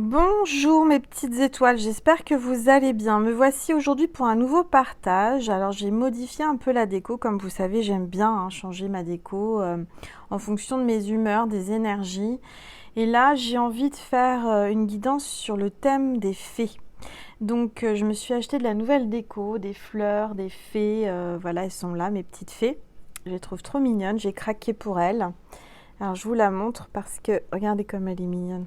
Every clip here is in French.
Bonjour mes petites étoiles, j'espère que vous allez bien. Me voici aujourd'hui pour un nouveau partage. Alors j'ai modifié un peu la déco, comme vous savez j'aime bien changer ma déco en fonction de mes humeurs, des énergies. Et là j'ai envie de faire une guidance sur le thème des fées. Donc je me suis acheté de la nouvelle déco, des fleurs, des fées, voilà elles sont là mes petites fées. Je les trouve trop mignonnes, j'ai craqué pour elles. Alors je vous la montre parce que regardez comme elle est mignonne.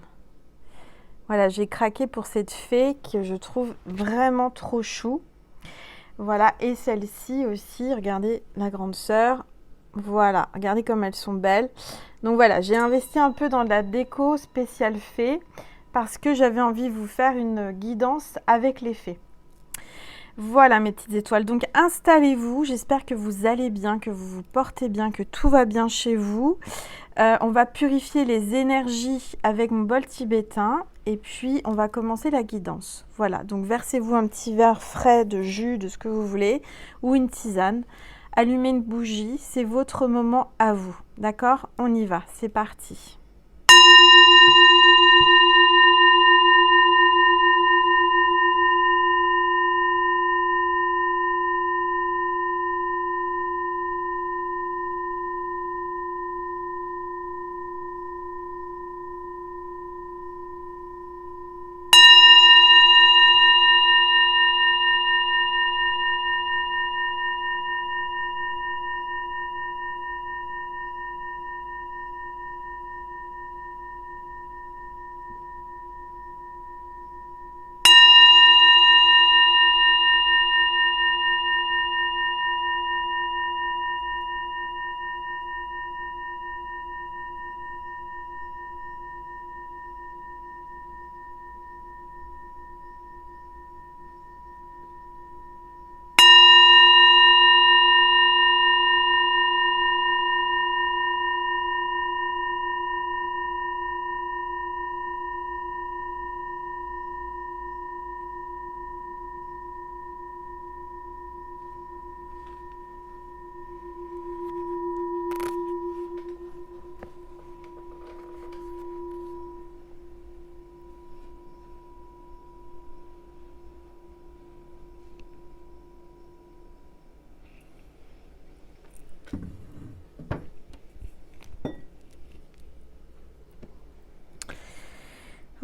Voilà, j'ai craqué pour cette fée que je trouve vraiment trop chou. Voilà, et celle-ci aussi, regardez la grande sœur. Voilà, regardez comme elles sont belles. Donc voilà, j'ai investi un peu dans la déco spéciale fée parce que j'avais envie de vous faire une guidance avec les fées. Voilà mes petites étoiles, donc installez-vous, j'espère que vous allez bien, que vous vous portez bien, que tout va bien chez vous. On va purifier les énergies avec mon bol tibétain et puis on va commencer la guidance. Voilà, donc versez-vous un petit verre frais de jus, de ce que vous voulez, ou une tisane. Allumez une bougie, c'est votre moment à vous. D'accord? On y va, c'est parti.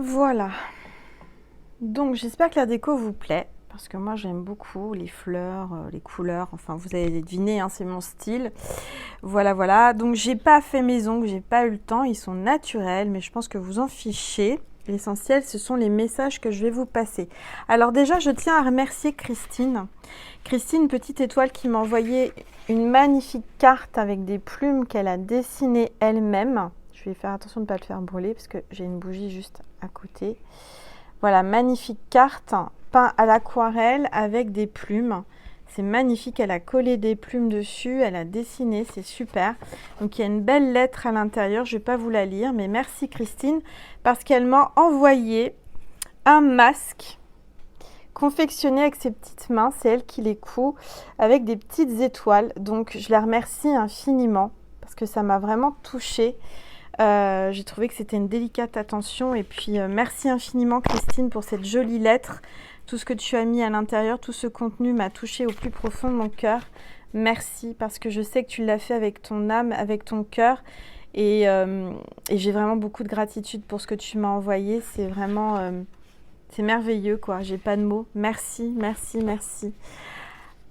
Voilà. Donc j'espère que la déco vous plaît. Parce que moi j'aime beaucoup les fleurs, les couleurs, enfin vous avez deviné, hein, c'est mon style. Voilà, voilà. Donc j'ai pas fait mes ongles, j'ai pas eu le temps, ils sont naturels, mais je pense que vous en fichez. L'essentiel, ce sont les messages que je vais vous passer. Alors déjà, je tiens à remercier Christine. Christine, petite étoile, qui m'a envoyé une magnifique carte avec des plumes qu'elle a dessinées elle-même. Je vais faire attention de ne pas le faire brûler parce que j'ai une bougie juste à côté. Voilà, magnifique carte peinte à l'aquarelle avec des plumes. C'est magnifique, elle a collé des plumes dessus, elle a dessiné, c'est super. Donc il y a une belle lettre à l'intérieur, je ne vais pas vous la lire, mais merci Christine, parce qu'elle m'a envoyé un masque confectionné avec ses petites mains, c'est elle qui les coud, avec des petites étoiles. Donc je la remercie infiniment, parce que ça m'a vraiment touchée. J'ai trouvé que c'était une délicate attention et puis merci infiniment Christine pour cette jolie lettre. Tout ce que tu as mis à l'intérieur, tout ce contenu m'a touchée au plus profond de mon cœur. Merci parce que je sais que tu l'as fait avec ton âme, avec ton cœur et j'ai vraiment beaucoup de gratitude pour ce que tu m'as envoyé. C'est vraiment, c'est merveilleux quoi, j'ai pas de mots. Merci, merci, merci.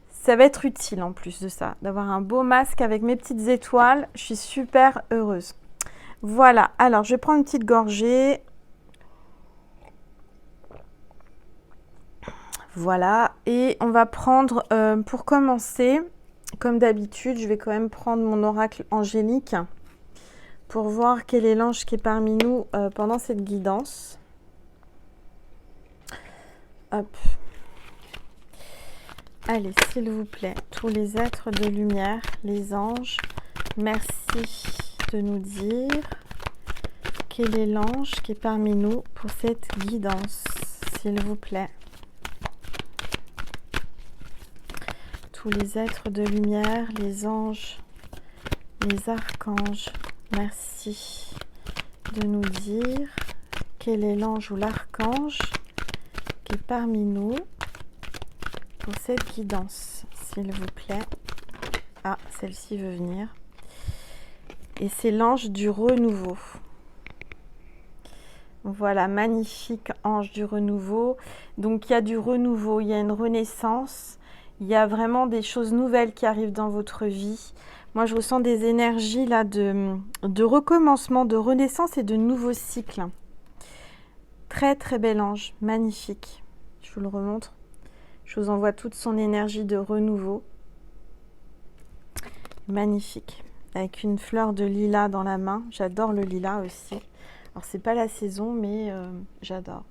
Ça va être utile en plus de ça, d'avoir un beau masque avec mes petites étoiles. Je suis super heureuse. Voilà, alors je vais prendre une petite gorgée. Voilà, et on va prendre, pour commencer, comme d'habitude, je vais quand même prendre mon oracle angélique pour voir quel est l'ange qui est parmi nous pendant cette guidance. Hop. Allez, s'il vous plaît, tous les êtres de lumière, les anges, merci de nous dire quel est l'ange qui est parmi nous pour cette guidance, s'il vous plaît. Tous les êtres de lumière, les anges, les archanges, merci de nous dire quel est l'ange ou l'archange qui est parmi nous pour cette guidance, s'il vous plaît. Ah, celle-ci veut venir. Et c'est l'ange du renouveau. Voilà, magnifique ange du renouveau. Donc il y a du renouveau, il y a une renaissance, il y a vraiment des choses nouvelles qui arrivent dans votre vie. Moi, je ressens des énergies là de recommencement, de renaissance et de nouveaux cycles. Très très bel ange, magnifique. Je vous le remontre. Je vous envoie toute son énergie de renouveau. Magnifique. Avec une fleur de lilas dans la main. J'adore le lilas aussi. Alors, c'est pas la saison, mais j'adore.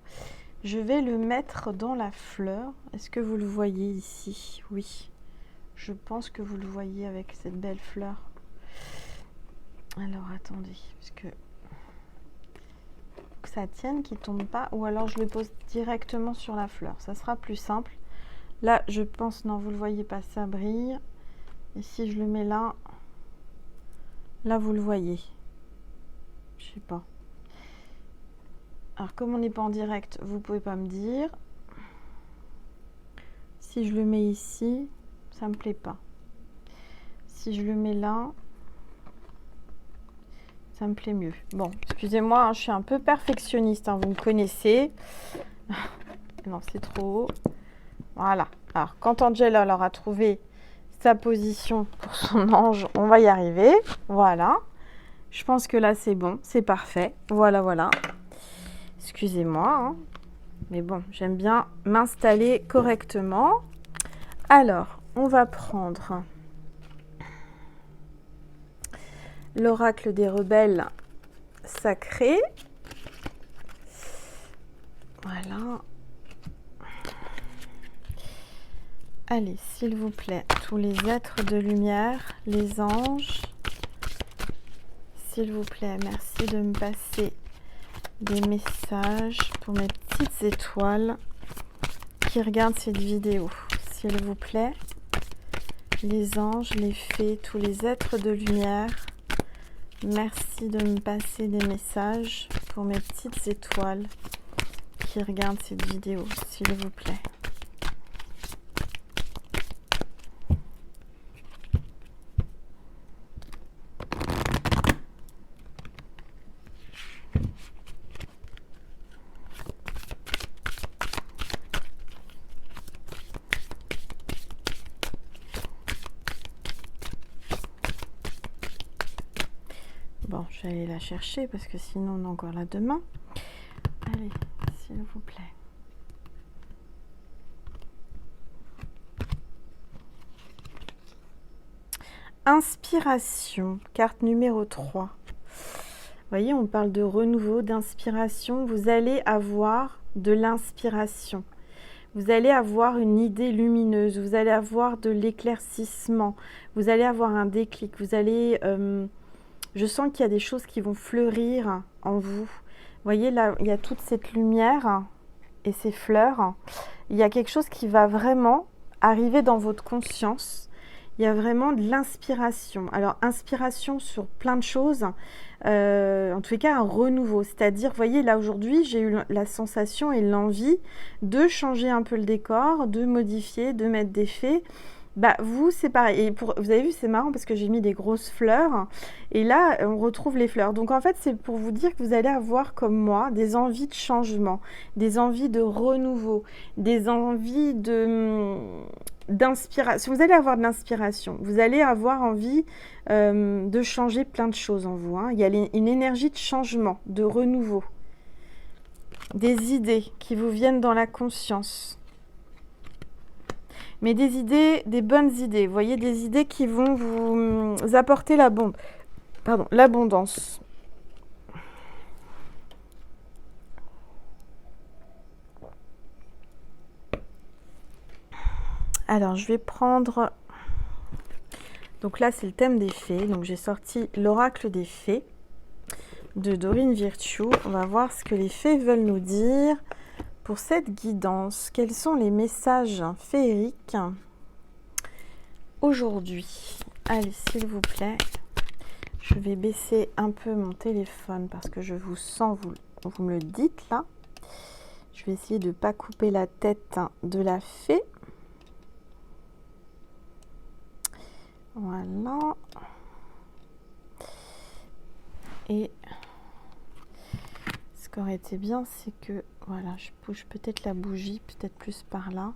Je vais le mettre dans la fleur. Est-ce que vous le voyez ici? Oui. Je pense que vous le voyez avec cette belle fleur. Alors, attendez. Parce que ça tienne, qu'il ne tombe pas. Ou alors, je le pose directement sur la fleur. Ça sera plus simple. Là, je pense... Non, vous ne le voyez pas. Ça brille. Et si je le mets là... Là, vous le voyez. Je sais pas. Alors, comme on n'est pas en direct, vous pouvez pas me dire. Si je le mets ici, ça me plaît pas. Si je le mets là, ça me plaît mieux. Bon, excusez-moi, hein, je suis un peu perfectionniste, hein, vous me connaissez. Non, c'est trop haut. Voilà. Alors, quand Angela aura trouvé sa position pour son ange, on va y arriver. Voilà. Je pense que là, c'est bon, c'est parfait. Voilà, voilà. Excusez-moi, hein. Mais bon, j'aime bien m'installer correctement. Alors, on va prendre l'oracle des rebelles sacrés. Voilà. Allez, s'il vous plaît, tous les êtres de lumière, les anges, s'il vous plaît, merci de me passer des messages pour mes petites étoiles qui regardent cette vidéo. S'il vous plaît, les anges, les fées, tous les êtres de lumière, merci de me passer des messages pour mes petites étoiles qui regardent cette vidéo, s'il vous plaît. Bon, je vais aller la chercher parce que sinon on est encore là demain. Allez, s'il vous plaît. Inspiration, carte numéro 3. Vous voyez, on parle de renouveau, d'inspiration. Vous allez avoir de l'inspiration. Vous allez avoir une idée lumineuse. Vous allez avoir de l'éclaircissement. Vous allez avoir un déclic. Vous allez... je sens qu'il y a des choses qui vont fleurir en vous. Vous voyez, là, il y a toute cette lumière et ces fleurs. Il y a quelque chose qui va vraiment arriver dans votre conscience. Il y a vraiment de l'inspiration. Alors, inspiration sur plein de choses. En tous les cas, un renouveau. C'est-à-dire, vous voyez, là, aujourd'hui, j'ai eu la sensation et l'envie de changer un peu le décor, de modifier, de mettre des fées. Bah, vous, c'est pareil. Et vous avez vu, c'est marrant parce que j'ai mis des grosses fleurs. Et là, on retrouve les fleurs. Donc, en fait, c'est pour vous dire que vous allez avoir, comme moi, des envies de changement, des envies de renouveau, des envies d'inspiration. Vous allez avoir de l'inspiration. Vous allez avoir envie de changer plein de choses en vous, hein. Il y a une énergie de changement, de renouveau. Des idées qui vous viennent dans la conscience. Mais des idées, des bonnes idées. Vous voyez, des idées qui vont vous apporter l'abondance. Alors, je vais prendre... Donc là, c'est le thème des fées. Donc, j'ai sorti l'oracle des fées de Dorine Virtue. On va voir ce que les fées veulent nous dire pour cette guidance. Quels sont les messages féeriques aujourd'hui? Allez, s'il vous plaît. Je vais baisser un peu mon téléphone parce que je vous sens vous me le dites là. Je vais essayer de ne pas couper la tête de la fée. Voilà. Et ce qui aurait été bien, c'est que, voilà, je bouge peut-être la bougie, peut-être plus par là.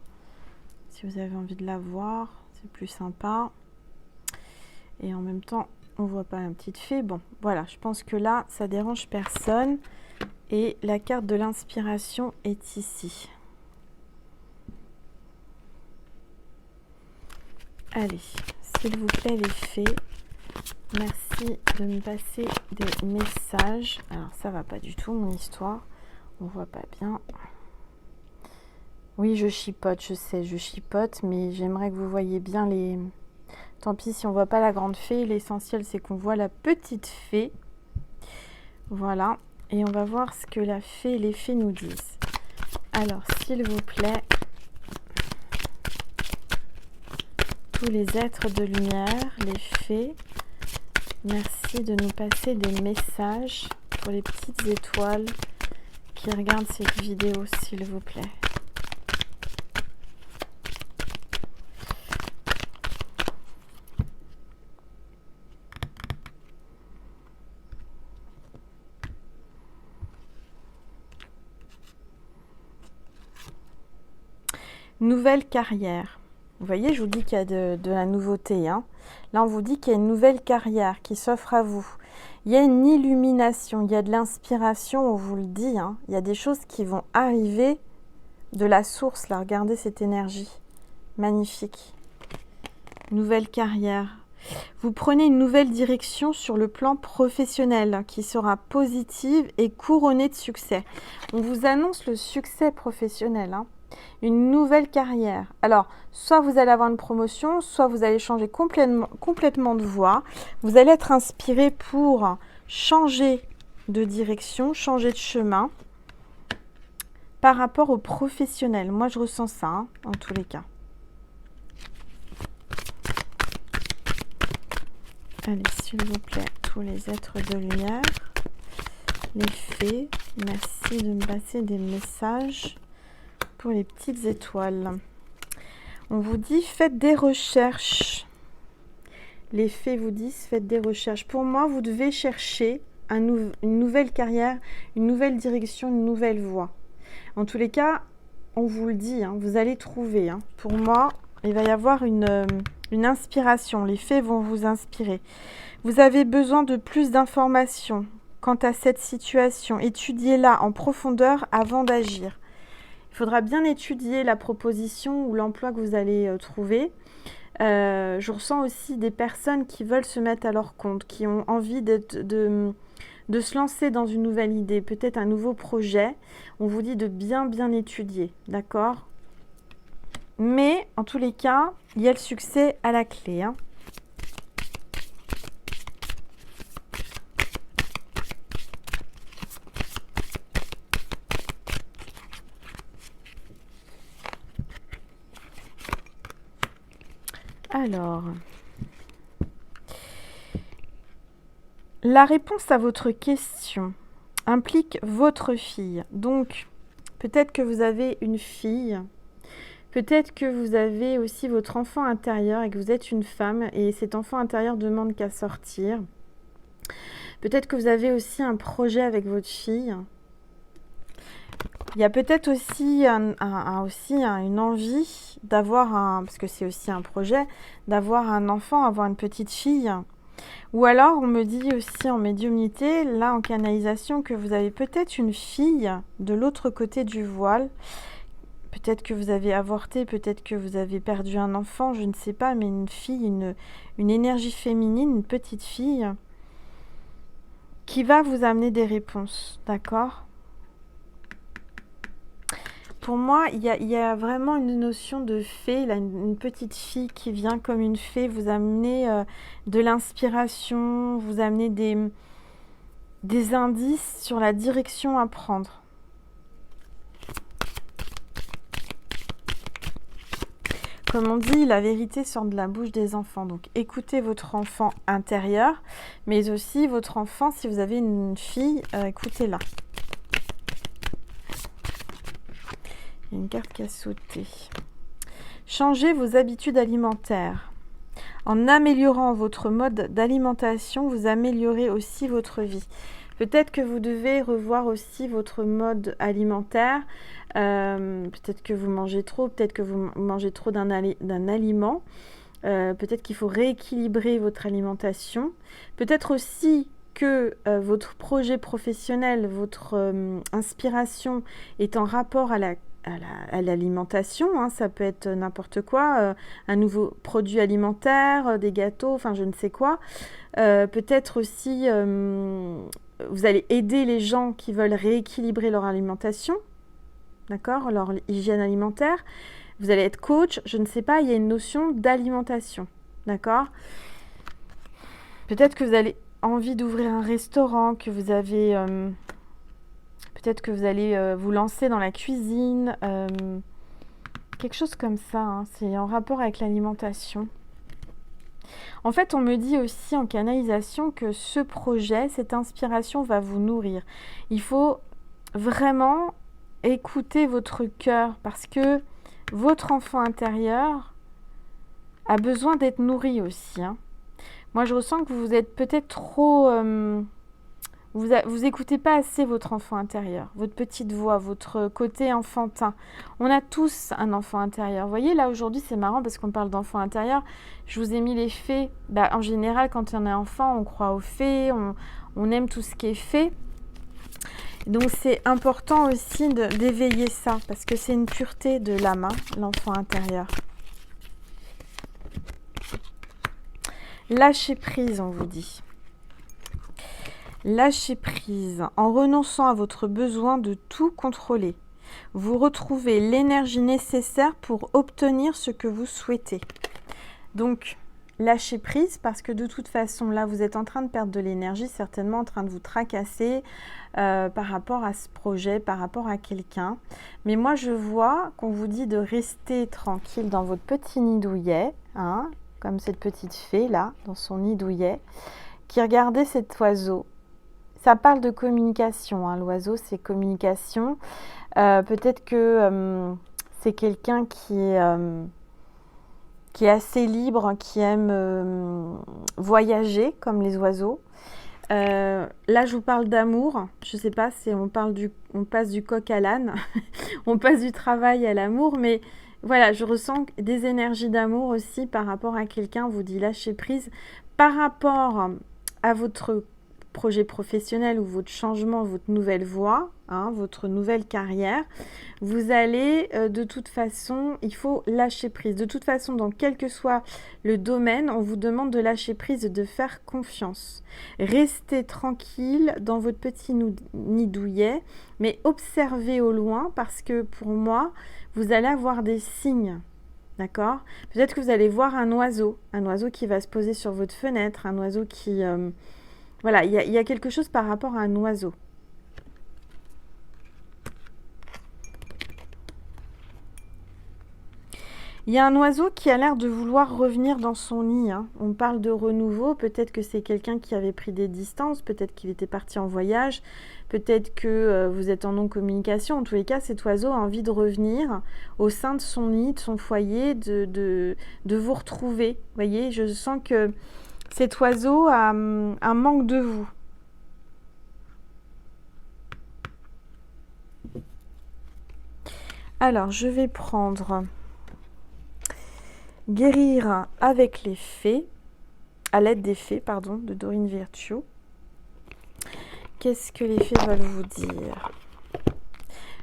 Si vous avez envie de la voir, c'est plus sympa. Et en même temps, on voit pas la petite fée. Bon, voilà, je pense que là, ça dérange personne. Et la carte de l'inspiration est ici. Allez, s'il vous plaît les fées, merci de me passer des messages. Alors ça va pas du tout mon histoire, on voit pas bien. Oui, je chipote, je sais, je chipote, mais j'aimerais que vous voyez bien les... Tant pis si on voit pas la grande fée, l'essentiel c'est qu'on voit la petite fée. Voilà, et on va voir ce que la fée et les fées nous disent. Alors, s'il vous plaît, tous les êtres de lumière, les fées, merci de nous passer des messages pour les petites étoiles qui regardent cette vidéo, s'il vous plaît. Nouvelle carrière. Vous voyez, je vous dis qu'il y a de la nouveauté. Hein. Là, on vous dit qu'il y a une nouvelle carrière qui s'offre à vous. Il y a une illumination, il y a de l'inspiration, on vous le dit. Hein. Il y a des choses qui vont arriver de la source. Là, regardez cette énergie. Magnifique. Nouvelle carrière. Vous prenez une nouvelle direction sur le plan professionnel qui sera positive et couronnée de succès. On vous annonce le succès professionnel. Hein. Une nouvelle carrière. Alors, soit vous allez avoir une promotion, soit vous allez changer complètement de voie. Vous allez être inspiré pour changer de direction, changer de chemin par rapport au professionnel. Moi, je ressens ça, hein, en tous les cas. Allez, s'il vous plaît, tous les êtres de lumière, les fées, merci de me passer des messages pour les petites étoiles. On vous dit, faites des recherches. Les fées vous disent, faites des recherches. Pour moi, vous devez chercher une nouvelle carrière, une nouvelle direction, une nouvelle voie. En tous les cas, on vous le dit, hein, vous allez trouver. Hein. Pour moi, il va y avoir une inspiration. Les fées vont vous inspirer. Vous avez besoin de plus d'informations quant à cette situation. Étudiez-la en profondeur avant d'agir. Il faudra bien étudier la proposition ou l'emploi que vous allez trouver. Je ressens aussi des personnes qui veulent se mettre à leur compte, qui ont envie de se lancer dans une nouvelle idée, peut-être un nouveau projet. On vous dit de bien étudier, d'accord? Mais en tous les cas, il y a le succès à la clé. Hein. Alors, la réponse à votre question implique votre fille. Donc, peut-être que vous avez une fille, peut-être que vous avez aussi votre enfant intérieur et que vous êtes une femme et cet enfant intérieur demande qu'à sortir. Peut-être que vous avez aussi un projet avec votre fille. Il y a peut-être aussi, une envie d'avoir parce que c'est aussi un projet, d'avoir un enfant, avoir une petite fille. Ou alors, on me dit aussi en médiumnité, là en canalisation, que vous avez peut-être une fille de l'autre côté du voile. Peut-être que vous avez avorté, peut-être que vous avez perdu un enfant, je ne sais pas, mais une fille, une énergie féminine, une petite fille, qui va vous amener des réponses, d'accord ? Pour moi, il y a vraiment une notion de fée, là, une petite fille qui vient comme une fée, vous amener de l'inspiration, vous amener des indices sur la direction à prendre. Comme on dit, la vérité sort de la bouche des enfants. Donc écoutez votre enfant intérieur, mais aussi votre enfant, si vous avez une fille, écoutez-la. Il y a une carte qui a sauté. Changez vos habitudes alimentaires. En améliorant votre mode d'alimentation, vous améliorez aussi votre vie. Peut-être que vous devez revoir aussi votre mode alimentaire. Peut-être que vous mangez trop, peut-être que vous mangez trop d'un aliment. Peut-être qu'il faut rééquilibrer votre alimentation. Peut-être aussi que votre projet professionnel, votre inspiration est en rapport à l'alimentation, hein. Ça peut être n'importe quoi, un nouveau produit alimentaire, des gâteaux, enfin je ne sais quoi. Peut-être aussi vous allez aider les gens qui veulent rééquilibrer leur alimentation, d'accord, leur hygiène alimentaire. Vous allez être coach, je ne sais pas, il y a une notion d'alimentation, d'accord. Peut-être que vous avez envie d'ouvrir un restaurant, que vous avez... peut-être que vous allez vous lancer dans la cuisine, quelque chose comme ça, hein. C'est en rapport avec l'alimentation. En fait, on me dit aussi en canalisation que ce projet, cette inspiration va vous nourrir. Il faut vraiment écouter votre cœur parce que votre enfant intérieur a besoin d'être nourri aussi, hein. Moi, je ressens que vous êtes peut-être trop... vous écoutez pas assez votre enfant intérieur, votre petite voix, votre côté enfantin. On a tous un enfant intérieur. Vous voyez, là, aujourd'hui, c'est marrant parce qu'on parle d'enfant intérieur. Je vous ai mis les fées. En général, quand on est enfant, on croit aux fées, on aime tout ce qui est fée. Donc, c'est important aussi d'éveiller ça parce que c'est une pureté de l'âme, hein, l'enfant intérieur. Lâchez prise, on vous dit. Lâchez prise en renonçant à votre besoin de tout contrôler. Vous retrouvez l'énergie nécessaire pour obtenir ce que vous souhaitez. Donc, lâchez prise parce que de toute façon, là, vous êtes en train de perdre de l'énergie, certainement en train de vous tracasser par rapport à ce projet, par rapport à quelqu'un. Mais moi, je vois qu'on vous dit de rester tranquille dans votre petit nid douillet, hein, comme cette petite fée là, dans son nid douillet, qui regardait cet oiseau. Ça parle de communication, hein. L'oiseau, c'est communication. Peut-être que c'est quelqu'un qui est assez libre, qui aime voyager comme les oiseaux. Là, je vous parle d'amour. Je ne sais pas si on passe du coq à l'âne, on passe du travail à l'amour, mais voilà, je ressens des énergies d'amour aussi par rapport à quelqu'un. On vous dit lâcher prise par rapport à votre projet professionnel ou votre changement, votre nouvelle voie, hein, votre nouvelle carrière. Vous allez, de toute façon, il faut lâcher prise. De toute façon, dans quel que soit le domaine, on vous demande de lâcher prise et de faire confiance. Restez tranquille dans votre petit nid douillet, mais observez au loin parce que pour moi, vous allez avoir des signes. D'accord ? Peut-être que vous allez voir un oiseau qui va se poser sur votre fenêtre, un oiseau qui... voilà, il y a quelque chose par rapport à un oiseau. Il y a un oiseau qui a l'air de vouloir revenir dans son nid, hein. On parle de renouveau, peut-être que c'est quelqu'un qui avait pris des distances, peut-être qu'il était parti en voyage, peut-être que vous êtes en non-communication. En tous les cas, cet oiseau a envie de revenir au sein de son nid, de son foyer, de vous retrouver. Vous voyez, je sens que cet oiseau a un manque de vous. Alors, je vais prendre Guérir avec les fées, à l'aide des fées, pardon, de Dorine Virtue. Qu'est-ce que les fées veulent vous dire ?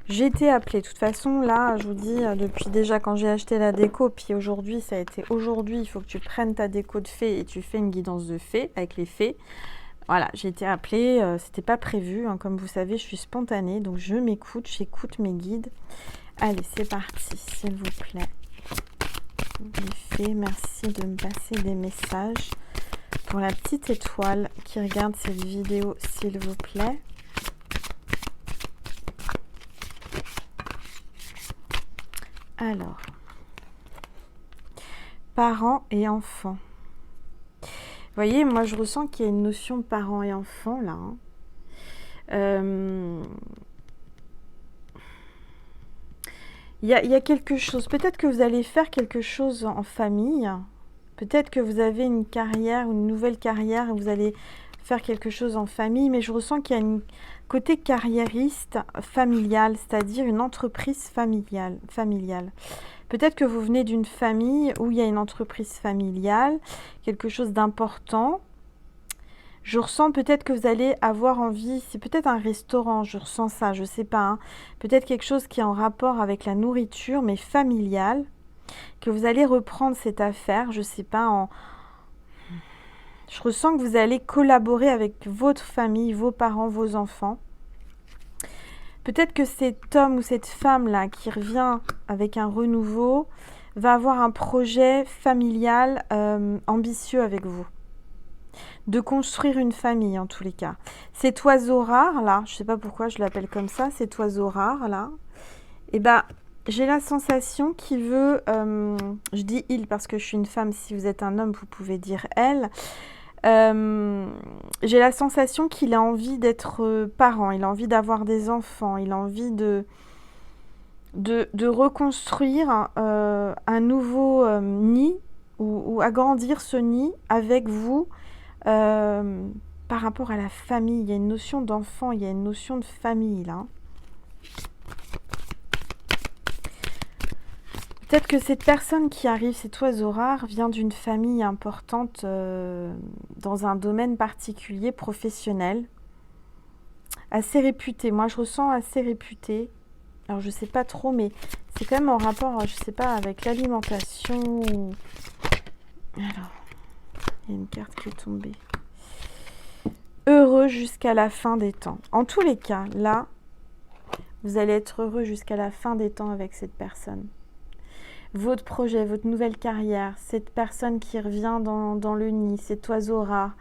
J'ai été appelée. De toute façon, là, je vous dis, depuis déjà quand j'ai acheté la déco, puis aujourd'hui, ça a été aujourd'hui, il faut que tu prennes ta déco de fées et tu fais une guidance de fées avec les fées. Voilà, j'ai été appelée, c'était pas prévu, hein, comme vous savez, je suis spontanée, donc je m'écoute, j'écoute mes guides. Allez, c'est parti, s'il vous plaît. Les fées, merci de me passer des messages pour la petite étoile qui regarde cette vidéo, s'il vous plaît. Alors, parents et enfants. Vous voyez, moi je ressens qu'il y a une notion de parents et enfants là, hein. Il y a quelque chose. Peut-être que vous allez faire quelque chose en famille. Peut-être que vous avez une carrière, une nouvelle carrière, et vous allez faire quelque chose en famille. Mais je ressens qu'il y a un côté carriériste familial, c'est-à-dire une entreprise familiale. Peut-être que vous venez d'une famille où il y a une entreprise familiale, quelque chose d'important. Je ressens peut-être que vous allez avoir envie, c'est peut-être un restaurant, je ressens ça, je sais pas, hein. Peut-être quelque chose qui est en rapport avec la nourriture, mais familiale, que vous allez reprendre cette affaire, je sais pas, je ressens que vous allez collaborer avec votre famille, vos parents, vos enfants. Peut-être que cet homme ou cette femme-là qui revient avec un renouveau va avoir un projet familial ambitieux avec vous. De construire une famille en tous les cas. Cet oiseau rare là, je ne sais pas pourquoi je l'appelle comme ça, cet oiseau rare là, et ben j'ai la sensation qu'il veut, je dis il parce que je suis une femme, si vous êtes un homme vous pouvez dire elle, j'ai la sensation qu'il a envie d'être parent, il a envie d'avoir des enfants, il a envie de reconstruire un nouveau nid ou agrandir ce nid avec vous. Par rapport à la famille, il y a une notion d'enfant, il y a une notion de famille là. Peut-être que cette personne qui arrive, cet oiseau rare, vient d'une famille importante dans un domaine particulier professionnel, assez réputé. Moi, je ressens assez réputé. Alors, je sais pas trop, mais c'est quand même en rapport, je sais pas, avec l'alimentation. Alors, il y a une carte qui est tombée. Heureux jusqu'à la fin des temps. En tous les cas, là, vous allez être heureux jusqu'à la fin des temps avec cette personne. Votre projet, votre nouvelle carrière, cette personne qui revient dans le nid, cet oiseau rare,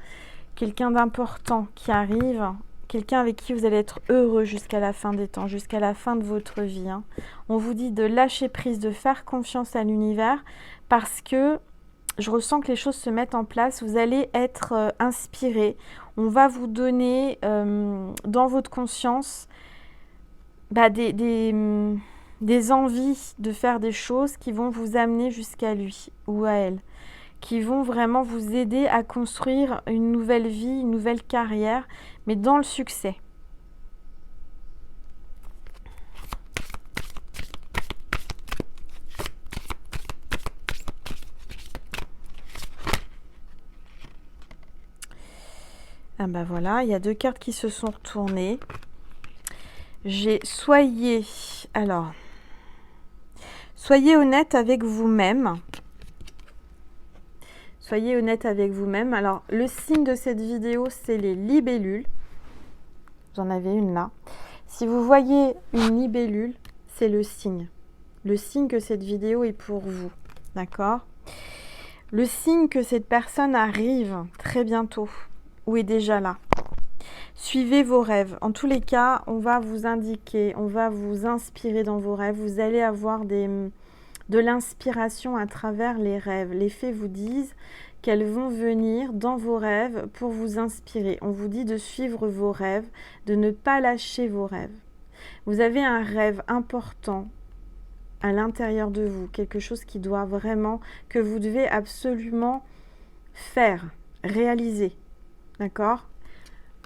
quelqu'un d'important qui arrive, quelqu'un avec qui vous allez être heureux jusqu'à la fin des temps, jusqu'à la fin de votre vie. Hein. On vous dit de lâcher prise, de faire confiance à l'univers parce que je ressens que les choses se mettent en place, vous allez être inspiré. On va vous donner dans votre conscience des envies de faire des choses qui vont vous amener jusqu'à lui ou à elle, qui vont vraiment vous aider à construire une nouvelle vie, une nouvelle carrière, mais dans le succès. Ah ben voilà, il y a deux cartes qui se sont retournées. J'ai soyez honnête avec vous-même. Soyez honnête avec vous-même. Alors, le signe de cette vidéo, c'est les libellules. J'en avais une là. Si vous voyez une libellule, c'est le signe. Le signe que cette vidéo est pour vous. D'accord ? Le signe que cette personne arrive très bientôt ou est déjà là. Suivez vos rêves. En tous les cas, on va vous indiquer, on va vous inspirer dans vos rêves. Vous allez avoir de l'inspiration à travers les rêves. Les fées vous disent qu'elles vont venir dans vos rêves pour vous inspirer. On vous dit de suivre vos rêves, de ne pas lâcher vos rêves. Vous avez un rêve important à l'intérieur de vous, quelque chose qui doit vraiment, que vous devez absolument faire, réaliser. D'accord ?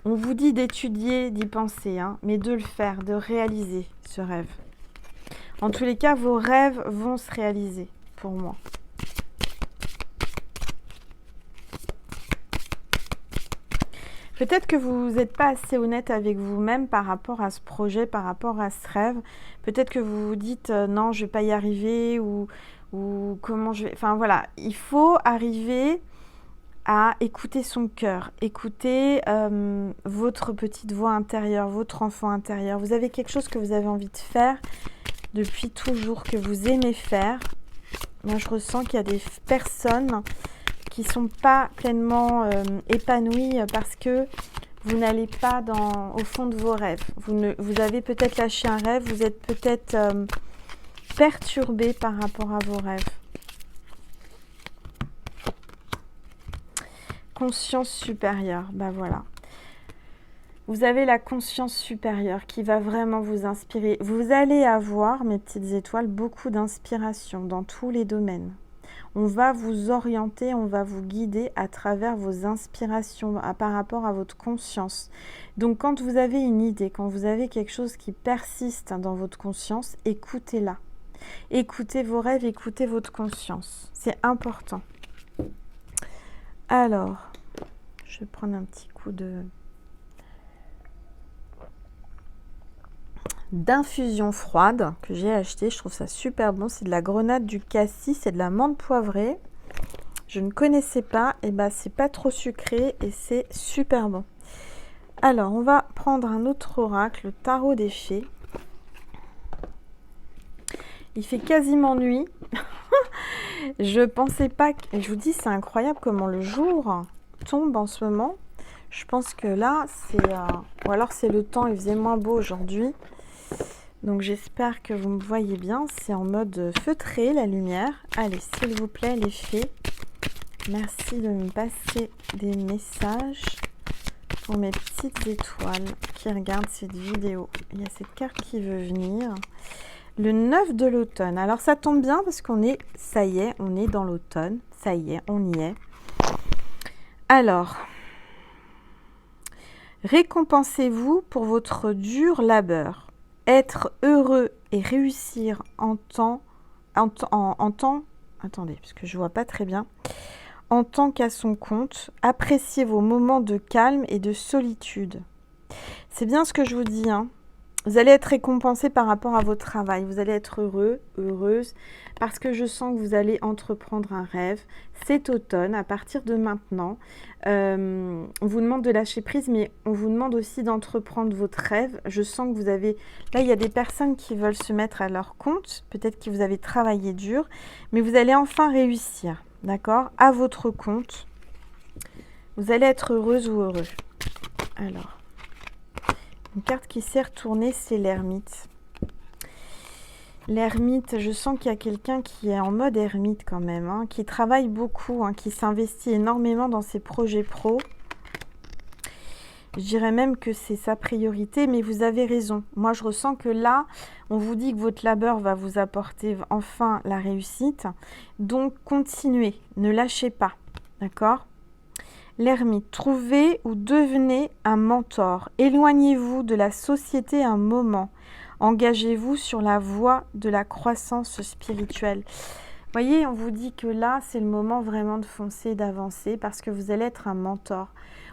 On vous dit d'étudier, d'y penser, hein, mais de le faire, de réaliser ce rêve. En tous les cas, vos rêves vont se réaliser pour moi. Peut-être que vous n'êtes pas assez honnête avec vous-même par rapport à ce projet, par rapport à ce rêve. Peut-être que vous vous dites non, je ne vais pas y arriver ou comment je vais... Enfin voilà, il faut arriver à écouter son cœur, écouter votre petite voix intérieure, votre enfant intérieur. Vous avez quelque chose que vous avez envie de faire depuis toujours, que vous aimez faire. Moi, je ressens qu'il y a des personnes qui ne sont pas pleinement épanouies parce que vous n'allez pas au fond de vos rêves. Vous avez peut-être lâché un rêve, vous êtes peut-être perturbé par rapport à vos rêves. Conscience supérieure, ben voilà. Vous avez la conscience supérieure qui va vraiment vous inspirer. Vous allez avoir, mes petites étoiles, beaucoup d'inspiration dans tous les domaines. On va vous orienter, on va vous guider à travers vos inspirations par rapport à votre conscience. Donc quand vous avez une idée, quand vous avez quelque chose qui persiste dans votre conscience, écoutez-la. Écoutez vos rêves, écoutez votre conscience. C'est important. Alors, je vais prendre un petit coup d'infusion froide que j'ai acheté. Je trouve ça super bon. C'est de la grenade, du cassis et de la menthe poivrée. Je ne connaissais pas. Et ben c'est pas trop sucré et c'est super bon. Alors, on va prendre un autre oracle, le tarot des fées. Il fait quasiment nuit. Je pensais pas que... Je vous dis, c'est incroyable comment le jour tombe en ce moment. Je pense que là, c'est... Ou alors c'est le temps, il faisait moins beau aujourd'hui. Donc j'espère que vous me voyez bien. C'est en mode feutré la lumière. Allez, s'il vous plaît, les fées, merci de me passer des messages pour mes petites étoiles qui regardent cette vidéo. Il y a cette carte qui veut venir. Le 9 de l'automne. Alors ça tombe bien parce qu'on est, ça y est, on est dans l'automne. Ça y est, on y est. Alors, récompensez-vous pour votre dur labeur. Être heureux et réussir en temps, attendez, parce que je vois pas très bien, en tant qu'à son compte, appréciez vos moments de calme et de solitude. C'est bien ce que je vous dis, hein. Vous allez être récompensé par rapport à votre travail. Vous allez être heureux, heureuse, parce que je sens que vous allez entreprendre un rêve. C'est automne, à partir de maintenant. On vous demande de lâcher prise, mais on vous demande aussi d'entreprendre votre rêve. Je sens que vous avez... Là, il y a des personnes qui veulent se mettre à leur compte. Peut-être que vous avez travaillé dur, mais vous allez enfin réussir, d'accord? À votre compte. Vous allez être heureuse ou heureux. Alors... Une carte qui s'est retournée, c'est l'ermite. L'ermite, je sens qu'il y a quelqu'un qui est en mode ermite quand même, hein, qui travaille beaucoup, hein, qui s'investit énormément dans ses projets pro. Je dirais même que c'est sa priorité, mais vous avez raison. Moi, je ressens que là, on vous dit que votre labeur va vous apporter enfin la réussite. Donc, continuez, ne lâchez pas, d'accord ? L'ermite, trouvez ou devenez un mentor. Éloignez-vous de la société un moment. Engagez-vous sur la voie de la croissance spirituelle. Vous voyez, on vous dit que là, c'est le moment vraiment de foncer, d'avancer, parce que vous allez être un mentor.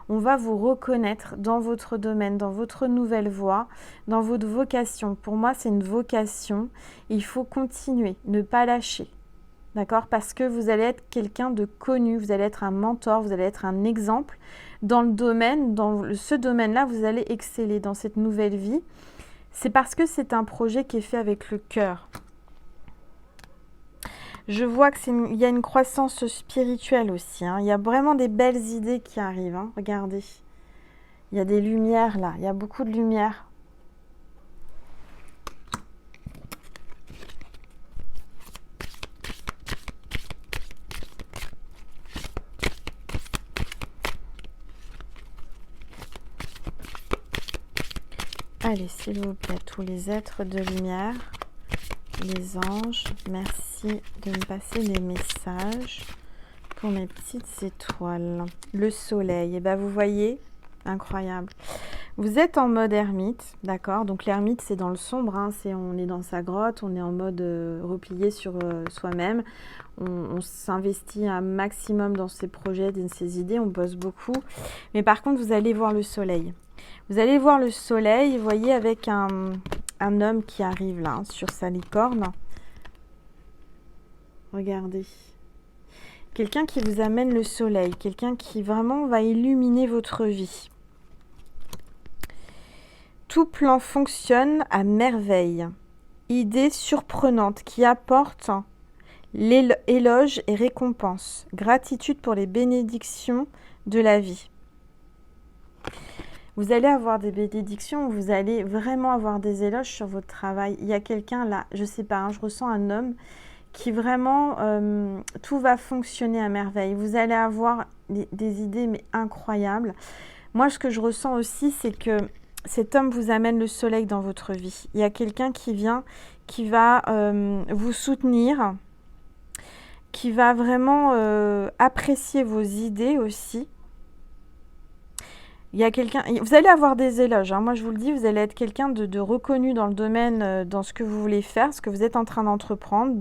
On va vous reconnaître dans votre domaine, dans votre nouvelle voie, dans votre vocation. Pour moi, c'est une vocation. Il faut continuer, ne pas lâcher. D'accord? Parce que vous allez être quelqu'un de connu, vous allez être un mentor, vous allez être un exemple dans le domaine, ce domaine-là, vous allez exceller dans cette nouvelle vie. C'est parce que c'est un projet qui est fait avec le cœur. Je vois qu'il y a une croissance spirituelle aussi, hein. Il y a vraiment des belles idées qui arrivent, hein. Regardez. Il y a des lumières là, il y a beaucoup de lumière. Allez, s'il vous plaît, tous les êtres de lumière, les anges, merci de me passer les messages pour mes petites étoiles. Le soleil, et ben vous voyez, incroyable. Vous êtes en mode ermite, d'accord? Donc l'ermite, c'est dans le sombre, hein, on est dans sa grotte, on est en mode replié sur soi-même. On s'investit un maximum dans ses projets, dans ses idées, on bosse beaucoup. Mais par contre, vous allez voir le soleil. Vous allez voir le soleil, vous voyez, avec un homme qui arrive là, hein, sur sa licorne. Regardez. Quelqu'un qui vous amène le soleil, quelqu'un qui vraiment va illuminer votre vie. Tout plan fonctionne à merveille. Idée surprenante qui apporte l'éloge et récompense. Gratitude pour les bénédictions de la vie. Vous allez avoir des bénédictions, vous allez vraiment avoir des éloges sur votre travail. Il y a quelqu'un là, je ne sais pas, hein, je ressens un homme qui vraiment, tout va fonctionner à merveille. Vous allez avoir des idées mais incroyables. Moi, ce que je ressens aussi, c'est que cet homme vous amène le soleil dans votre vie. Il y a quelqu'un qui vient, qui va vous soutenir, qui va vraiment apprécier vos idées aussi. Il y a quelqu'un, vous allez avoir des éloges, hein. Moi je vous le dis, vous allez être quelqu'un de reconnu dans le domaine, dans ce que vous voulez faire, ce que vous êtes en train d'entreprendre,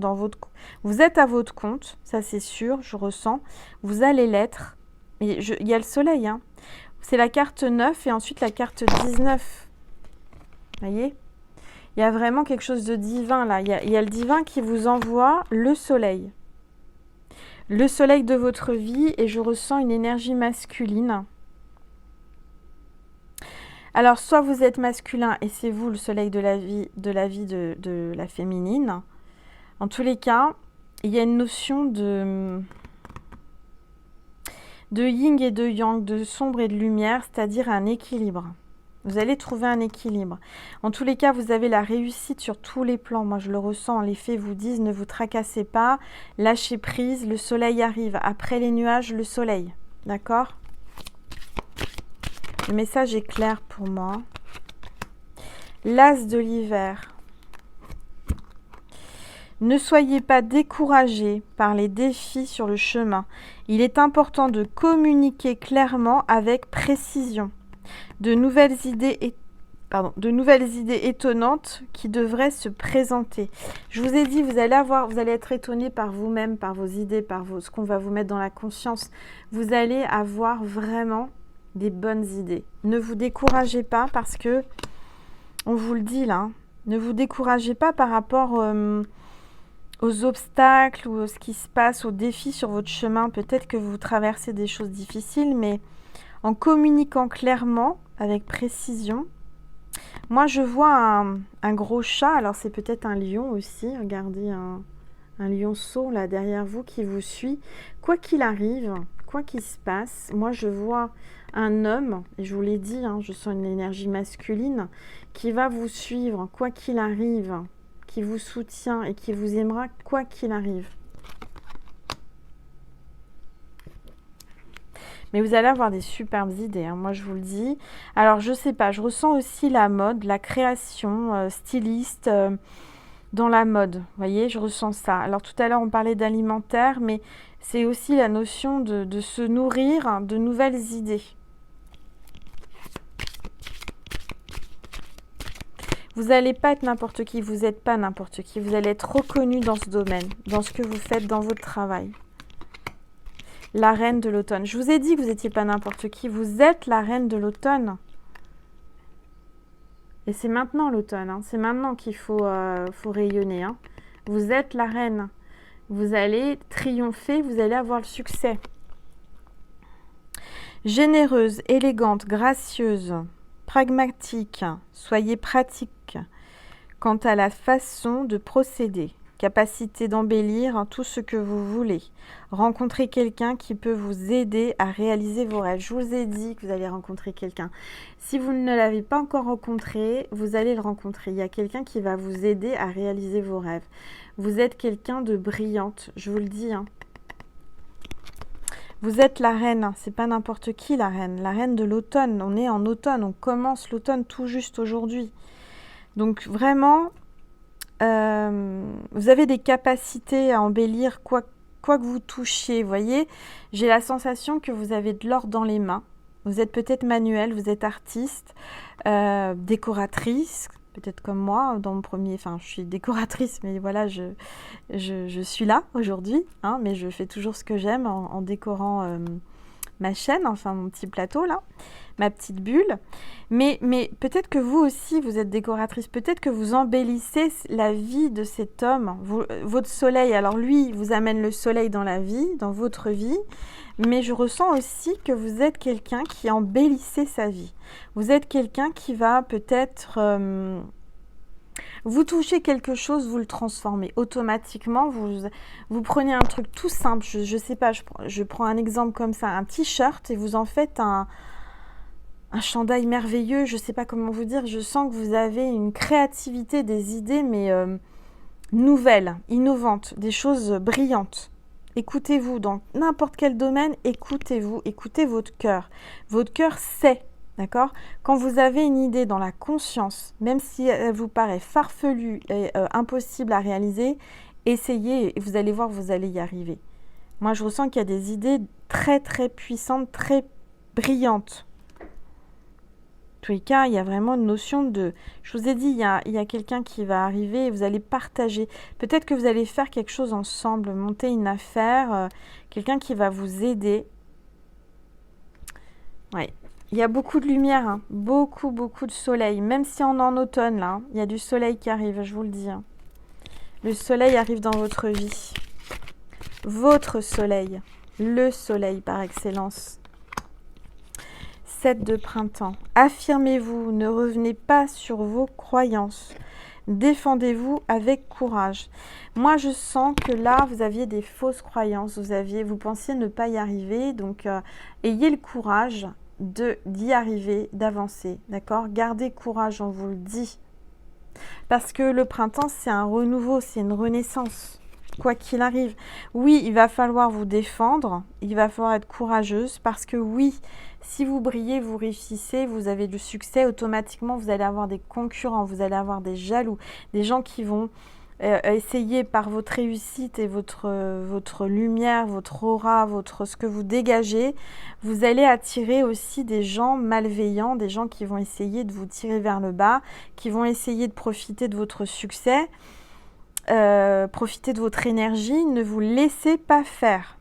vous êtes à votre compte, ça c'est sûr, je ressens. Vous allez l'être. Il y a le soleil, hein. C'est la carte 9 et ensuite la carte 19. Vous voyez? Il y a vraiment quelque chose de divin là. Il y a le divin qui vous envoie le soleil. Le soleil de votre vie, et je ressens une énergie masculine. Alors, soit vous êtes masculin et c'est vous le soleil de la vie de la féminine. En tous les cas, il y a une notion de yin et de yang, de sombre et de lumière, c'est-à-dire un équilibre. Vous allez trouver un équilibre. En tous les cas, vous avez la réussite sur tous les plans. Moi, je le ressens. Les fées vous disent, ne vous tracassez pas, lâchez prise, le soleil arrive. Après les nuages, le soleil. D'accord ? Le message est clair pour moi. L'as de l'hiver. Ne soyez pas découragés par les défis sur le chemin. Il est important de communiquer clairement avec précision. De nouvelles idées étonnantes qui devraient se présenter. Je vous ai dit, vous allez être étonné par vous-même, par vos idées, ce qu'on va vous mettre dans la conscience. Vous allez avoir vraiment des bonnes idées. Ne vous découragez pas parce que, on vous le dit là, ne vous découragez pas par rapport aux obstacles ou à ce qui se passe, aux défis sur votre chemin. Peut-être que vous traversez des choses difficiles, mais en communiquant clairement, avec précision. Moi, je vois un gros chat. Alors, c'est peut-être un lion aussi. Regardez, un lionceau là derrière vous qui vous suit. Quoi qu'il arrive, quoi qu'il se passe, moi, je vois un homme, et je vous l'ai dit, hein, je sens une énergie masculine, qui va vous suivre, quoi qu'il arrive, qui vous soutient et qui vous aimera, quoi qu'il arrive. Mais vous allez avoir des superbes idées, hein, moi je vous le dis. Alors je sais pas, je ressens aussi la mode, la création, styliste dans la mode. Vous voyez, je ressens ça. Alors tout à l'heure on parlait d'alimentaire, mais c'est aussi la notion de se nourrir de nouvelles idées. Vous n'allez pas être n'importe qui, vous n'êtes pas n'importe qui. Vous allez être reconnu dans ce domaine, dans ce que vous faites, dans votre travail. La reine de l'automne. Je vous ai dit que vous n'étiez pas n'importe qui. Vous êtes la reine de l'automne. Et c'est maintenant l'automne. Hein. C'est maintenant qu'il faut rayonner. Hein. Vous êtes la reine. Vous allez triompher. Vous allez avoir le succès. Généreuse, élégante, gracieuse, pragmatique. Soyez pratique quant à la façon de procéder. Capacité d'embellir tout ce que vous voulez. Rencontrez quelqu'un qui peut vous aider à réaliser vos rêves. Je vous ai dit que vous allez rencontrer quelqu'un. Si vous ne l'avez pas encore rencontré, vous allez le rencontrer. Il y a quelqu'un qui va vous aider à réaliser vos rêves. Vous êtes quelqu'un de brillante, je vous le dis. Hein. Vous êtes la reine, c'est pas n'importe qui la reine de l'automne. On est en automne, on commence l'automne tout juste aujourd'hui. Donc vraiment... vous avez des capacités à embellir quoi que vous touchiez, vous voyez. J'ai la sensation que vous avez de l'or dans les mains. Vous êtes peut-être manuel, vous êtes artiste, décoratrice, peut-être comme moi, dans mon premier... Enfin, je suis décoratrice, mais voilà, je suis là aujourd'hui, hein, mais je fais toujours ce que j'aime en décorant ma chaîne, enfin mon petit plateau là, ma petite bulle. Mais peut-être que vous aussi, vous êtes décoratrice. Peut-être que vous embellissez la vie de cet homme, votre soleil. Alors lui, vous amène le soleil dans la vie, dans votre vie. Mais je ressens aussi que vous êtes quelqu'un qui embellissez sa vie. Vous êtes quelqu'un qui va peut-être... vous touchez quelque chose, vous le transformez automatiquement. Vous prenez un truc tout simple, je sais pas, je prends un exemple comme ça, un t-shirt, et vous en faites un chandail merveilleux, je sais pas comment vous dire. Je sens que vous avez une créativité, des idées, mais nouvelles, innovantes, des choses brillantes. Écoutez-vous dans n'importe quel domaine, écoutez-vous, écoutez votre cœur. Votre cœur sait, d'accord? Quand vous avez une idée dans la conscience, même si elle vous paraît farfelue et impossible à réaliser, essayez et vous allez voir, vous allez y arriver. Moi, je ressens qu'il y a des idées très, très puissantes, très brillantes. En tous les cas, il y a vraiment une notion de... Je vous ai dit, il y a quelqu'un qui va arriver et vous allez partager. Peut-être que vous allez faire quelque chose ensemble, monter une affaire, quelqu'un qui va vous aider. Ouais. Il y a beaucoup de lumière, hein. Beaucoup, beaucoup de soleil. Même si on est en automne, là, hein, il y a du soleil qui arrive, je vous le dis. Hein. Le soleil arrive dans votre vie. Votre soleil. Le soleil par excellence. 7 de printemps. Affirmez-vous, ne revenez pas sur vos croyances. Défendez-vous avec courage. Moi, je sens que là, vous aviez des fausses croyances. Vous pensiez ne pas y arriver. Donc, ayez le courage d'y arriver, d'avancer. D'accord? Gardez courage, on vous le dit. Parce que le printemps, c'est un renouveau, c'est une renaissance. Quoi qu'il arrive. Oui, il va falloir vous défendre. Il va falloir être courageuse. Parce que oui, si vous brillez, vous réussissez, vous avez du succès, automatiquement, vous allez avoir des concurrents, vous allez avoir des jaloux, des gens qui vont essayer par votre réussite et votre lumière, votre aura, ce que vous dégagez, vous allez attirer aussi des gens malveillants, des gens qui vont essayer de vous tirer vers le bas, qui vont essayer de profiter de votre succès, profiter de votre énergie. Ne vous laissez pas faire,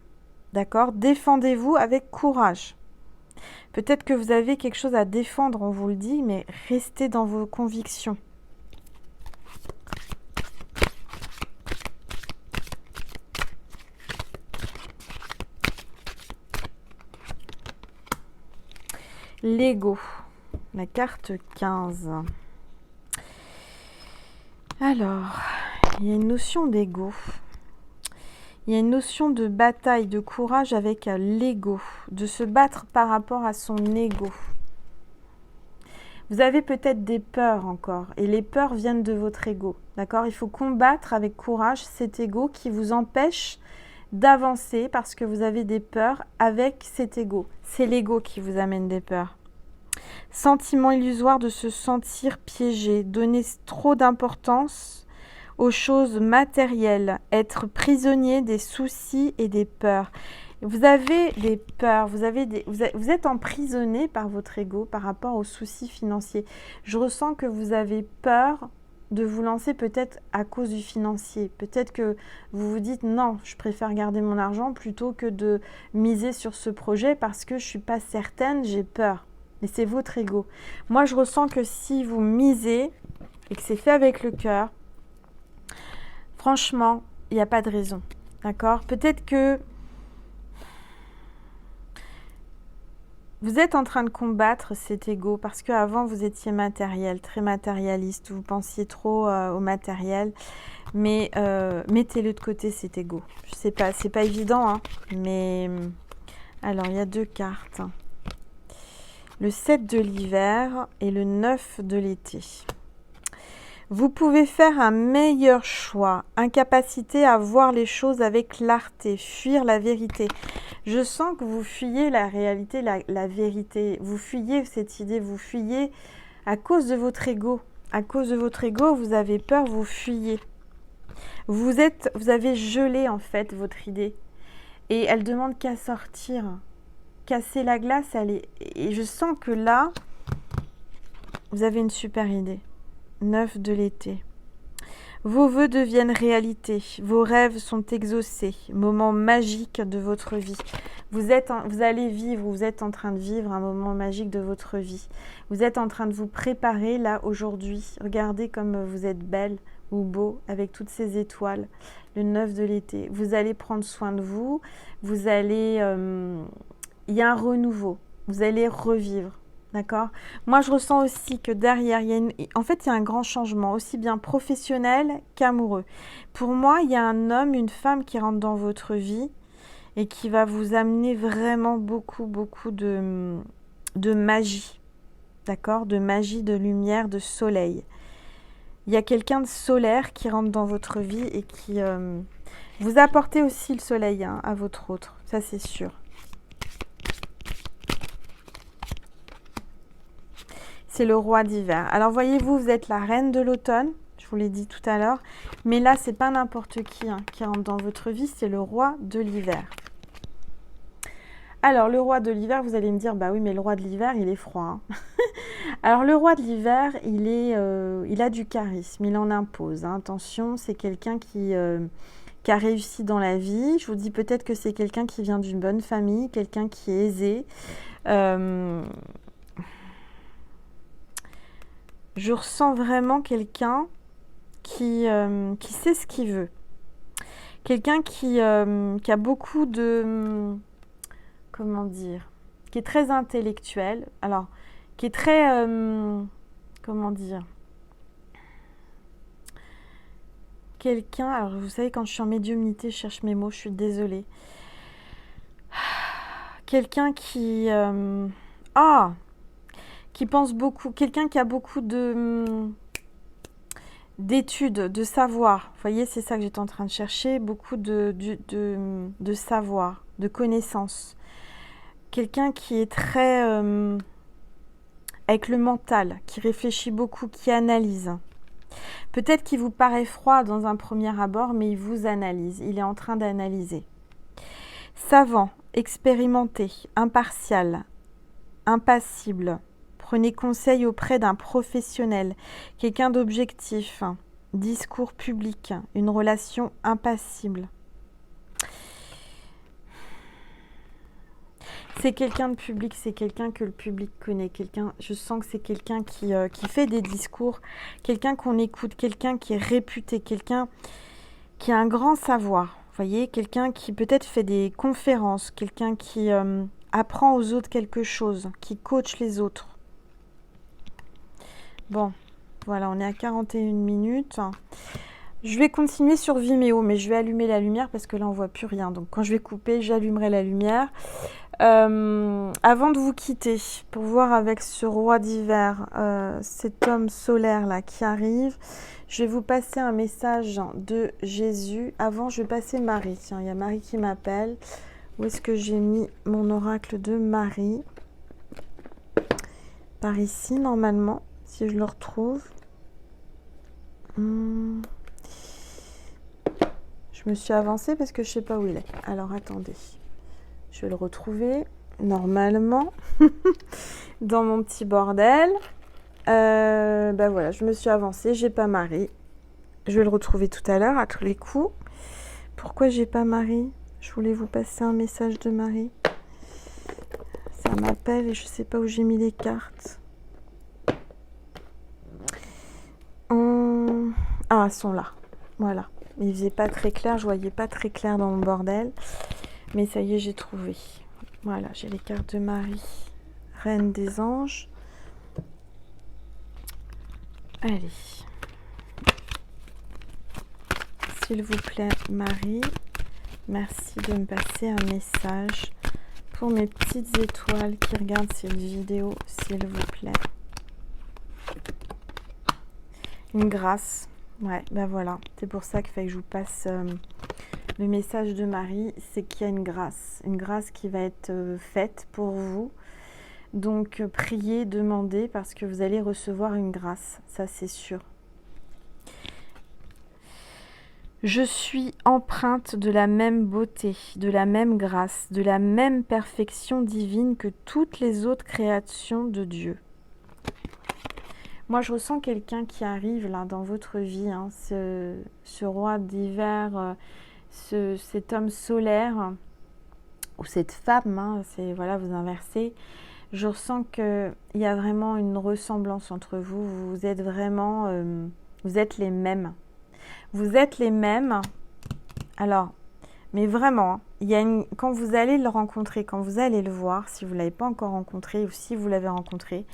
d'accord? Défendez-vous avec courage. Peut-être que vous avez quelque chose à défendre, on vous le dit, mais restez dans vos convictions. L'ego, la carte 15. Alors, il y a une notion d'ego. Il y a une notion de bataille, de courage avec l'ego, de se battre par rapport à son ego. Vous avez peut-être des peurs encore, et les peurs viennent de votre ego, d'accord? Il faut combattre avec courage cet ego qui vous empêche d'avancer parce que vous avez des peurs avec cet ego. C'est l'ego qui vous amène des peurs. Sentiment illusoire de se sentir piégé, donner trop d'importance aux choses matérielles, être prisonnier des soucis et des peurs. Vous avez des peurs, vous êtes emprisonné par votre ego par rapport aux soucis financiers. Je ressens que vous avez peur de vous lancer peut-être à cause du financier. Peut-être que vous vous dites non, je préfère garder mon argent plutôt que de miser sur ce projet parce que je ne suis pas certaine, j'ai peur. Mais c'est votre ego. Moi, je ressens que si vous misez et que c'est fait avec le cœur, franchement, il n'y a pas de raison. D'accord? Peut-être que vous êtes en train de combattre cet ego parce qu'avant, vous étiez matériel, très matérialiste. Vous pensiez trop au matériel. Mais mettez-le de côté, cet ego. Je sais pas, c'est pas évident. Hein, mais alors, il y a 2 cartes. Le 7 de l'hiver et le 9 de l'été. Vous pouvez faire un meilleur choix, incapacité à voir les choses avec clarté, fuir la vérité. Je sens que vous fuyez la réalité, la vérité. Vous fuyez cette idée, vous fuyez à cause de votre ego. À cause de votre ego, vous avez peur, vous fuyez. Vous avez gelé en fait votre idée. Et elle demande qu'à sortir. Casser la glace, et je sens que là, vous avez une super idée. 9 de l'été. Vos vœux deviennent réalité. Vos rêves sont exaucés. Moment magique de votre vie. Vous êtes en train de vivre un moment magique de votre vie. Vous êtes en train de vous préparer là aujourd'hui. Regardez comme vous êtes belle ou beau avec toutes ces étoiles. Le 9 de l'été. Vous allez prendre soin de vous. Vous allez... il y a un renouveau. Vous allez revivre. D'accord? Moi, je ressens aussi que derrière, il y a un grand changement, aussi bien professionnel qu'amoureux. Pour moi, il y a un homme, une femme qui rentre dans votre vie et qui va vous amener vraiment beaucoup de magie. D'accord? De magie, de lumière, de soleil. Il y a quelqu'un de solaire qui rentre dans votre vie et qui... vous apportez aussi le soleil hein, à votre autre, ça c'est sûr. C'est le roi d'hiver. Alors voyez-vous, vous êtes la reine de l'automne, je vous l'ai dit tout à l'heure, mais là c'est pas n'importe qui hein, qui rentre dans votre vie, c'est le roi de l'hiver. Alors le roi de l'hiver, vous allez me dire, bah oui mais le roi de l'hiver il est froid. Hein. Alors le roi de l'hiver, il a du charisme, il en impose. Hein. Attention, c'est quelqu'un qui a réussi dans la vie. Je vous dis peut-être que c'est quelqu'un qui vient d'une bonne famille, quelqu'un qui est aisé. Je ressens vraiment quelqu'un qui sait ce qu'il veut. Quelqu'un qui a beaucoup de... comment dire, qui est très intellectuel. Alors, qui est très... comment dire, quelqu'un... Alors, vous savez, quand je suis en médiumnité, je cherche mes mots, je suis désolée. Quelqu'un qui... qui pense beaucoup, quelqu'un qui a beaucoup d'études, de savoir. Vous voyez, c'est ça que j'étais en train de chercher, beaucoup de savoir, de connaissances. Quelqu'un qui est très avec le mental, qui réfléchit beaucoup, qui analyse. Peut-être qu'il vous paraît froid dans un premier abord, mais il vous analyse, il est en train d'analyser. Savant, expérimenté, impartial, impassible. Prenez conseil auprès d'un professionnel, quelqu'un d'objectif, discours public, une relation impassible. C'est quelqu'un de public, c'est quelqu'un que le public connaît. Je sens que c'est quelqu'un qui fait des discours, quelqu'un qu'on écoute, quelqu'un qui est réputé, quelqu'un qui a un grand savoir. Vous voyez, quelqu'un qui peut-être fait des conférences, quelqu'un qui apprend aux autres quelque chose, qui coach les autres. Bon, voilà, on est à 41 minutes. Je vais continuer sur Vimeo, mais je vais allumer la lumière parce que là, on ne voit plus rien. Donc, quand je vais couper, j'allumerai la lumière. Avant de vous quitter, pour voir avec ce roi d'hiver, cet homme solaire-là qui arrive, je vais vous passer un message de Jésus. Avant, je vais passer Marie. Tiens, il y a Marie qui m'appelle. Où est-ce que j'ai mis mon oracle de Marie? Par ici, normalement. Si je le retrouve. Je me suis avancée parce que je ne sais pas où il est. Alors, attendez. Je vais le retrouver normalement dans mon petit bordel. Ben voilà, je me suis avancée. J'ai pas Marie. Je vais le retrouver tout à l'heure à tous les coups. Pourquoi j'ai pas Marie? Je voulais vous passer un message de Marie. Ça m'appelle et je ne sais pas où j'ai mis les cartes. Ah, elles sont là. Voilà. Il faisait pas très clair, je voyais pas très clair dans mon bordel. Mais ça y est, j'ai trouvé. Voilà, j'ai les cartes de Marie, Reine des Anges. Allez. S'il vous plaît, Marie, merci de me passer un message pour mes petites étoiles qui regardent cette vidéo, s'il vous plaît. Une grâce. Ouais, ben voilà. C'est pour ça qu'il fallait que je vous passe le message de Marie. C'est qu'il y a une grâce qui va être faite pour vous. Donc, priez, demandez, parce que vous allez recevoir une grâce. Ça, c'est sûr. Je suis empreinte de la même beauté, de la même grâce, de la même perfection divine que toutes les autres créations de Dieu. Moi, je ressens quelqu'un qui arrive là dans votre vie, hein, ce roi d'hiver, cet homme solaire, ou cette femme, hein, voilà, vous inversez. Je ressens qu'il y a vraiment une ressemblance entre vous. Vous êtes vraiment, vous êtes les mêmes. Vous êtes les mêmes. Alors, mais vraiment, quand vous allez le rencontrer, quand vous allez le voir, si vous ne l'avez pas encore rencontré ou si vous l'avez rencontré,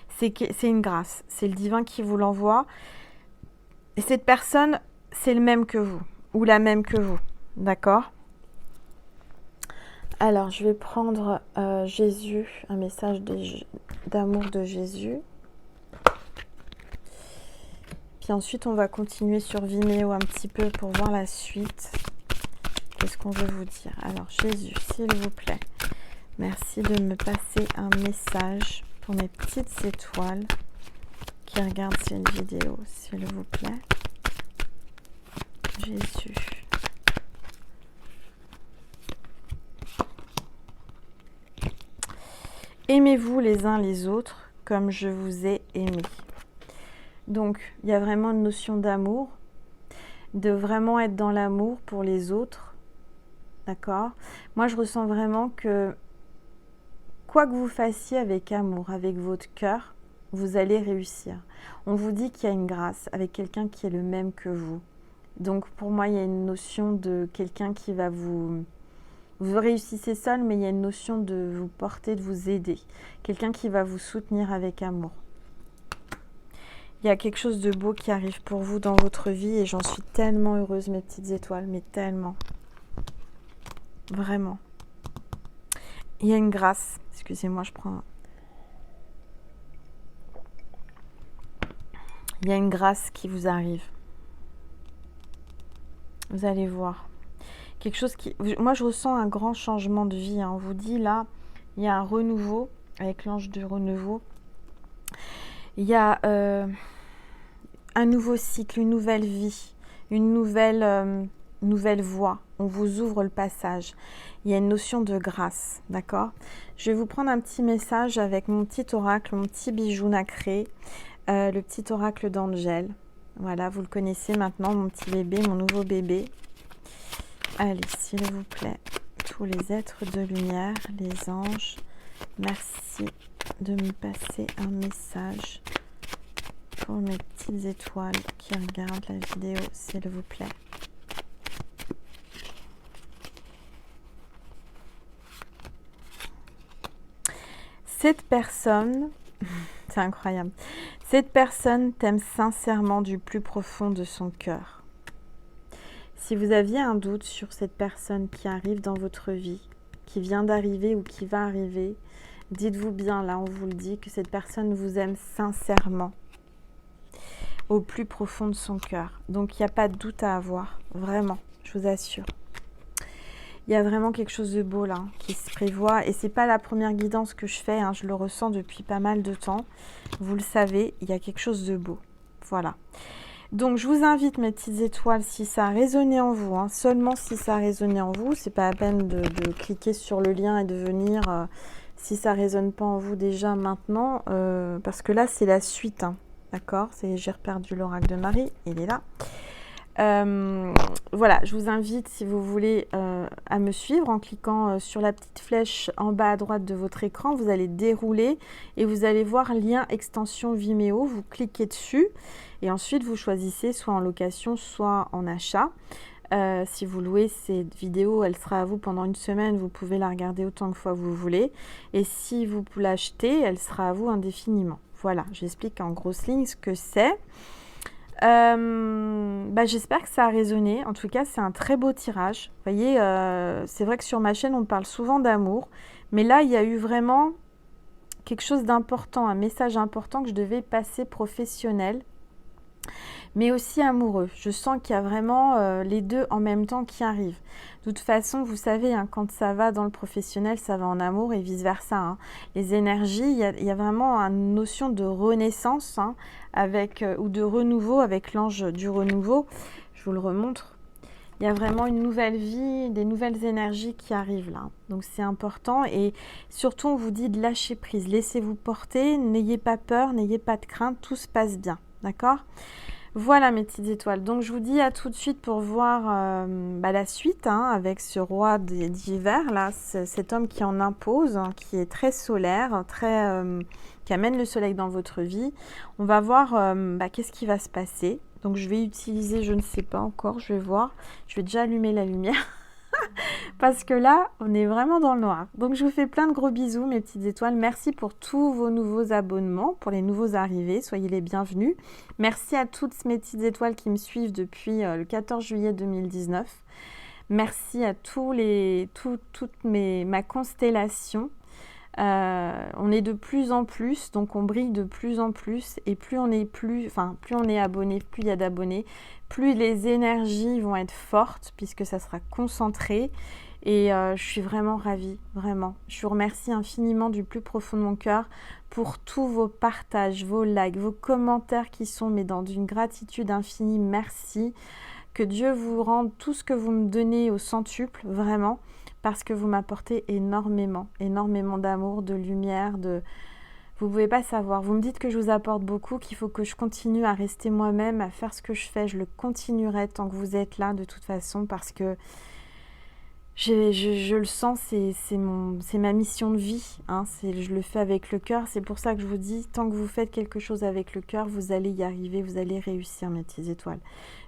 c'est une grâce. C'est le divin qui vous l'envoie. Et cette personne, c'est le même que vous ou la même que vous. D'accord ? Alors, je vais prendre Jésus, un message d'amour de Jésus. Puis ensuite, on va continuer sur Vimeo un petit peu pour voir la suite. Qu'est-ce qu'on veut vous dire? Alors, Jésus, s'il vous plaît, merci de me passer un message pour mes petites étoiles qui regardent cette vidéo, s'il vous plaît. Jésus. Aimez-vous les uns les autres comme je vous ai aimé. Donc, il y a vraiment une notion d'amour, de vraiment être dans l'amour pour les autres. D'accord? Moi, je ressens vraiment que quoi que vous fassiez avec amour, avec votre cœur, vous allez réussir. On vous dit qu'il y a une grâce avec quelqu'un qui est le même que vous. Donc, pour moi, il y a une notion de quelqu'un qui va vous... Vous réussissez seul, mais il y a une notion de vous porter, de vous aider. Quelqu'un qui va vous soutenir avec amour. Il y a quelque chose de beau qui arrive pour vous dans votre vie et j'en suis tellement heureuse, mes petites étoiles, mais tellement. Vraiment. Il y a une grâce. Excusez-moi, je prends... Il y a une grâce qui vous arrive. Vous allez voir. Quelque chose qui... Moi, je ressens un grand changement de vie. Hein. On vous dit, là, il y a un renouveau, avec l'ange du renouveau. Il y a un nouveau cycle, une nouvelle vie, une nouvelle voie. On vous ouvre le passage. Il y a une notion de grâce, d'accord? Je vais vous prendre un petit message avec mon petit oracle, mon petit bijou nacré, le petit oracle d'Angèle. Voilà, vous le connaissez maintenant, mon petit bébé, mon nouveau bébé. Allez, s'il vous plaît, tous les êtres de lumière, les anges, merci de me passer un message pour mes petites étoiles qui regardent la vidéo, s'il vous plaît. Cette personne, c'est incroyable, cette personne t'aime sincèrement du plus profond de son cœur. Si vous aviez un doute sur cette personne qui arrive dans votre vie, qui vient d'arriver ou qui va arriver, dites-vous bien, là on vous le dit, que cette personne vous aime sincèrement, au plus profond de son cœur. Donc il n'y a pas de doute à avoir, vraiment, je vous assure. Il y a vraiment quelque chose de beau là, qui se prévoit, et c'est pas la première guidance que je fais, hein, je le ressens depuis pas mal de temps. Vous le savez, il y a quelque chose de beau, voilà. Donc, je vous invite, mes petites étoiles, si ça a résonné en vous, hein, seulement si ça a résonné en vous, c'est pas la peine de cliquer sur le lien et de venir, si ça résonne pas en vous déjà maintenant, parce que là, c'est la suite, hein, d'accord? J'ai reperdu l'oracle de Marie, il est là. Voilà, je vous invite, si vous voulez, à me suivre en cliquant sur la petite flèche en bas à droite de votre écran. Vous allez dérouler et vous allez voir lien extension Vimeo. Vous cliquez dessus et ensuite vous choisissez soit en location, soit en achat. Si vous louez cette vidéo, elle sera à vous pendant une semaine. Vous pouvez la regarder autant de fois que vous voulez. Et si vous l'achetez, elle sera à vous indéfiniment. Voilà, j'explique en grosses lignes ce que c'est. J'espère que ça a résonné. En tout cas, c'est un très beau tirage. Vous voyez, c'est vrai que sur ma chaîne, on parle souvent d'amour. Mais là, il y a eu vraiment quelque chose d'important, un message important que je devais passer professionnel, mais aussi amoureux. Je sens qu'il y a vraiment les deux en même temps qui arrivent. De toute façon, vous savez, hein, quand ça va dans le professionnel, ça va en amour et vice-versa. Hein. Les énergies, il y a vraiment une notion de renaissance, hein, ou de renouveau avec l'ange du renouveau. Je vous le remontre. Il y a vraiment une nouvelle vie, des nouvelles énergies qui arrivent là. Donc c'est important et surtout on vous dit de lâcher prise. Laissez-vous porter, n'ayez pas peur, n'ayez pas de crainte, tout se passe bien. D'accord ? Voilà mes petites étoiles. Donc je vous dis à tout de suite pour voir la suite, hein, avec ce roi d'hiver là, cet homme qui en impose, hein, qui est très solaire, qui amène le soleil dans votre vie. On va voir qu'est-ce qui va se passer. Donc je vais utiliser, je ne sais pas encore, je vais voir. Je vais déjà allumer la lumière. Parce que là, on est vraiment dans le noir. Donc, je vous fais plein de gros bisous, mes petites étoiles. Merci pour tous vos nouveaux abonnements, pour les nouveaux arrivés. Soyez les bienvenus. Merci à toutes mes petites étoiles qui me suivent depuis le 14 juillet 2019. Merci à ma constellation. On est de plus en plus, donc on brille de plus en plus, et plus on est plus on est abonné, plus il y a d'abonnés, plus les énergies vont être fortes puisque ça sera concentré. Et je suis vraiment ravie, vraiment. Je vous remercie infiniment du plus profond de mon cœur pour tous vos partages, vos likes, vos commentaires qui sont mais dans une gratitude infinie. Merci. Que Dieu vous rende tout ce que vous me donnez au centuple, vraiment, parce que vous m'apportez énormément, énormément d'amour, de lumière, de... Vous ne pouvez pas savoir. Vous me dites que je vous apporte beaucoup, qu'il faut que je continue à rester moi-même, à faire ce que je fais. Je le continuerai tant que vous êtes là, de toute façon, parce que je le sens, c'est ma mission de vie, hein, je le fais avec le cœur. C'est pour ça que je vous dis, tant que vous faites quelque chose avec le cœur, vous allez y arriver, vous allez réussir, mes petites étoiles.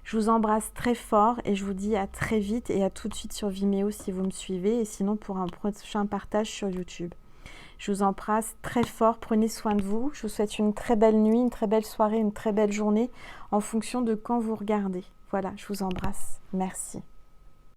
Je vous embrasse très fort et je vous dis à très vite et à tout de suite sur Vimeo si vous me suivez, et sinon pour un prochain partage sur YouTube. Je vous embrasse très fort, prenez soin de vous. Je vous souhaite une très belle nuit, une très belle soirée, une très belle journée en fonction de quand vous regardez. Voilà, je vous embrasse. Merci.